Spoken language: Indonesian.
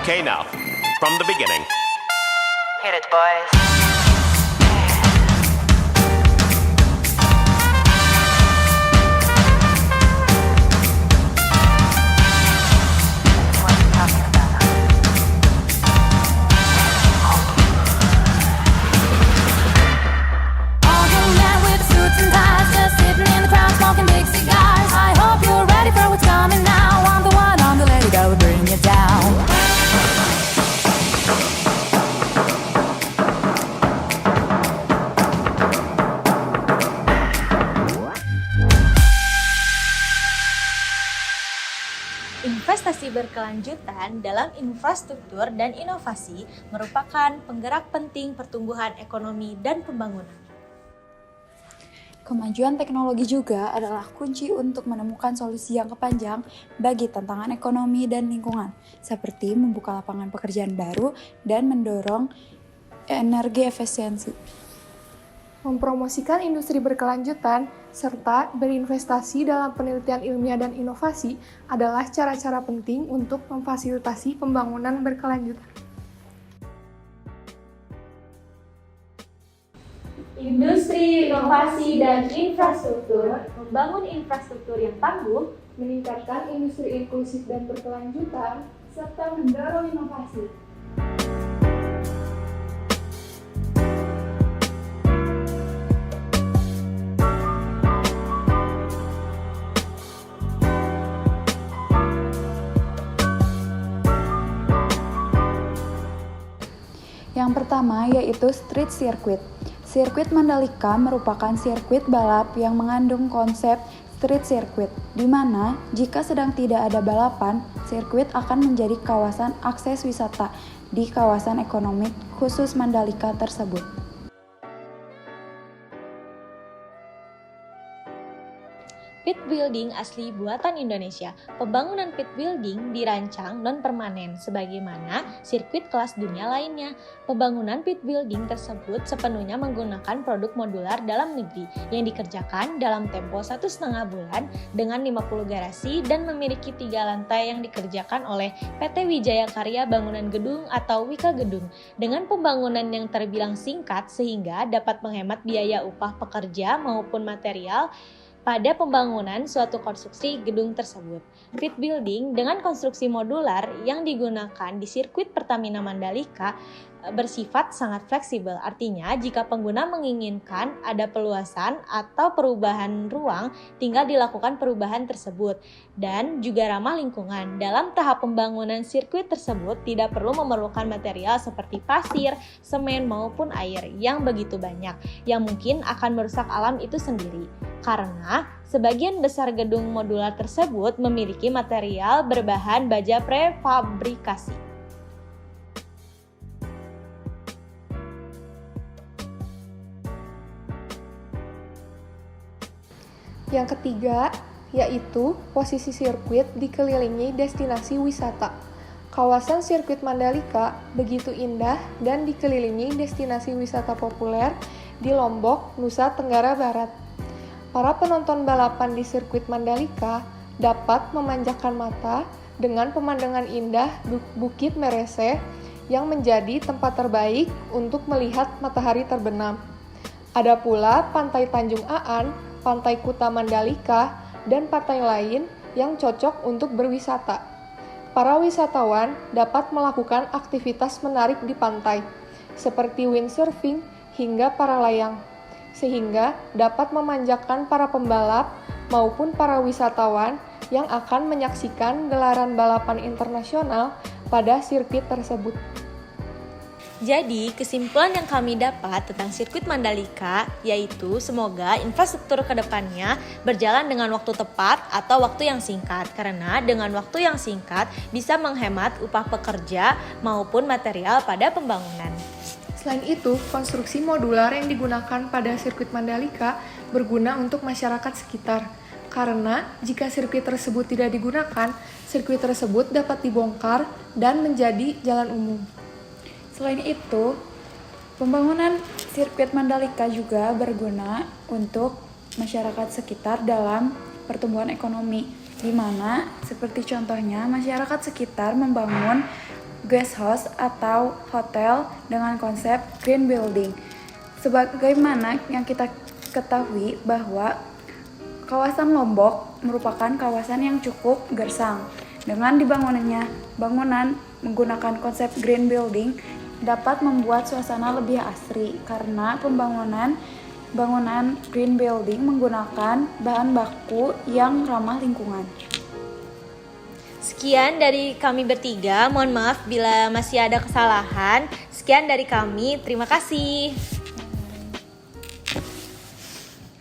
Okay, now, from the beginning. Hit it, boys. Investasi berkelanjutan dalam infrastruktur dan inovasi merupakan penggerak penting pertumbuhan ekonomi dan pembangunan. Kemajuan teknologi juga adalah kunci untuk menemukan solusi jangka panjang bagi tantangan ekonomi dan lingkungan, seperti membuka lapangan pekerjaan baru dan mendorong energi efisiensi. Mempromosikan industri berkelanjutan serta berinvestasi dalam penelitian ilmiah dan inovasi adalah cara-cara penting untuk memfasilitasi pembangunan berkelanjutan. Industri, inovasi, dan infrastruktur membangun infrastruktur yang tangguh, Meningkatkan industri inklusif dan berkelanjutan, serta mendorong inovasi. Yang pertama yaitu street circuit. Sirkuit Mandalika merupakan sirkuit balap yang mengandung konsep street circuit, di mana jika sedang tidak ada balapan, sirkuit akan menjadi kawasan akses wisata di kawasan ekonomi khusus Mandalika tersebut. Pit building asli buatan Indonesia. Pembangunan pit building dirancang non-permanen sebagaimana sirkuit kelas dunia lainnya. Pembangunan pit building tersebut sepenuhnya menggunakan produk modular dalam negeri yang dikerjakan dalam tempo 1,5 bulan dengan 50 garasi dan memiliki 3 lantai yang dikerjakan oleh PT Wijaya Karya Bangunan Gedung atau Wika Gedung dengan pembangunan yang terbilang singkat sehingga dapat menghemat biaya upah pekerja maupun material pada pembangunan suatu konstruksi gedung tersebut. Pit building dengan konstruksi modular yang digunakan di sirkuit Pertamina Mandalika bersifat sangat fleksibel. Artinya, jika pengguna menginginkan ada peluasan atau perubahan ruang, tinggal dilakukan perubahan tersebut dan juga ramah lingkungan. Dalam tahap pembangunan sirkuit tersebut tidak perlu memerlukan material seperti pasir, semen maupun air yang begitu banyak yang mungkin akan merusak alam itu sendiri. Karena sebagian besar gedung modular tersebut memiliki material berbahan baja prefabrikasi. Yang ketiga, yaitu posisi sirkuit dikelilingi destinasi wisata. Kawasan sirkuit Mandalika begitu indah dan dikelilingi destinasi wisata populer di Lombok, Nusa Tenggara Barat. Para penonton balapan di sirkuit Mandalika dapat memanjakan mata dengan pemandangan indah Bukit Merese yang menjadi tempat terbaik untuk melihat matahari terbenam. Ada pula Pantai Tanjung Aan, Pantai Kuta Mandalika, dan pantai lain yang cocok untuk berwisata. Para wisatawan dapat melakukan aktivitas menarik di pantai, seperti windsurfing hingga para layang, sehingga dapat memanjakan para pembalap maupun para wisatawan yang akan menyaksikan gelaran balapan internasional pada sirkuit tersebut. Jadi, kesimpulan yang kami dapat tentang sirkuit Mandalika yaitu semoga infrastruktur ke depannya berjalan dengan waktu tepat atau waktu yang singkat. Karena dengan waktu yang singkat bisa menghemat upah pekerja maupun material pada pembangunan. Selain itu, konstruksi modular yang digunakan pada sirkuit Mandalika berguna untuk masyarakat sekitar. Karena jika sirkuit tersebut tidak digunakan, sirkuit tersebut dapat dibongkar dan menjadi jalan umum. Selain itu, pembangunan sirkuit Mandalika juga berguna untuk masyarakat sekitar dalam pertumbuhan ekonomi, di mana seperti contohnya masyarakat sekitar membangun guest house atau hotel dengan konsep green building. Sebagaimana yang kita ketahui bahwa kawasan Lombok merupakan kawasan yang cukup gersang. Dengan dibangunannya bangunan menggunakan konsep green building dapat membuat suasana lebih asri karena bangunan green building menggunakan bahan baku yang ramah lingkungan. Sekian dari kami bertiga, mohon maaf bila masih ada kesalahan. Sekian dari kami, terima kasih.